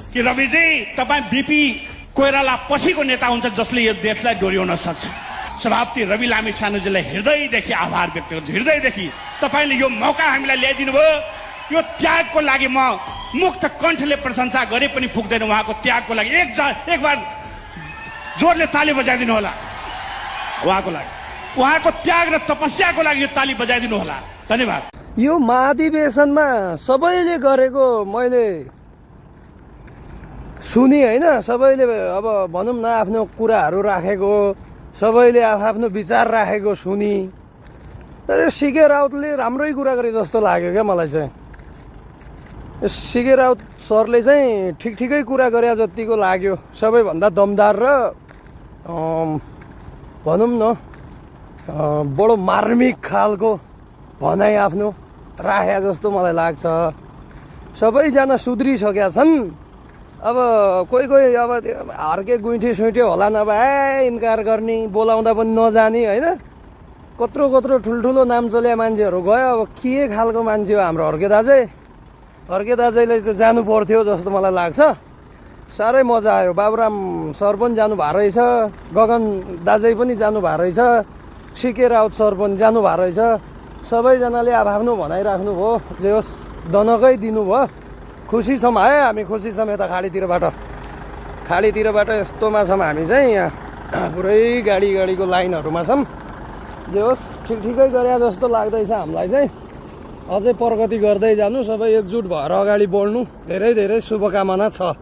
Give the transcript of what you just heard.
कि रविजी तपाईँ बिपी कोइराला पछिको नेता हुन्छ जसले यो देशलाई डोर्याउन सक्छ। सभापति रवि लामिछानेजीलाई हृदयदेखि आभार व्यक्त गर्छु। हृदयदेखि तपाईँले यो मौका हामीलाई ल्याइदिनु भयो। यो त्यागको लागि म मुक्त कण्ठले प्रशंसा गरे पनि पुग्दैन। उहाँको त्यागको लागि एक बार जोडले ताली बजाइदिनु होला। उहाँको लागि, उहाँको त्याग र तपस्याको लागि यो ताली बजाइदिनु होला। धन्यवाद। यो महाधिवेशनमा सबैले गरेको मैले सुनि होइन, सबैले अब भनौँ न आफ्नो कुराहरू राखेको, सबैले आफ्नो विचार राखेको सुनि। तर सिके राउतले राम्रै कुरा गरे जस्तो लाग्यो क्या मलाई चाहिँ। सिके राउत सरले चाहिँ ठिकै कुरा गरे जतिको लाग्यो। सबैभन्दा दमदार र भनौँ न बडो मार्मिक खालको भनाइ आफ्नो राखे जस्तो मलाई लाग्छ। सबैजना सुध्रिसकेका छन्। अब कोही अब हर्के गुइँठी सुइँठी होला नभए इन्कार गर्ने, बोलाउँदा पनि नजाने होइन। कत्रो ठुल्ठुलो नाम चल्या मान्छेहरू गयो। अब के खालको मान्छे हो हाम्रो हर्के दाजै। हर्के दाजैले त जानु पर्थ्यो जस्तो मलाई लाग्छ। साह्रै मजा आयो। बाबुराम सर पनि जानुभएको रहेछ, गगन दाजै पनि जानुभएको रहेछ, सिके राउत सर पनि जानुभएको रहेछ। सबैजनाले आफ्नो भनाइराख्नु भयो। जे होस् दनकै दिनुभयो। खुसी छौँ है, हामी खुसी छौँ। यता खाडीतिरबाट यस्तोमा छौँ हामी चाहिँ। यहाँ पुरै गाडीको लाइनहरूमा छौँ। जे होस् ठिकै गरे जस्तो लाग्दैछ हामीलाई चाहिँ। अझै प्रगति गर्दै जानु, सबै एकजुट भएर अगाडि बढ्नु। धेरै शुभकामना छ।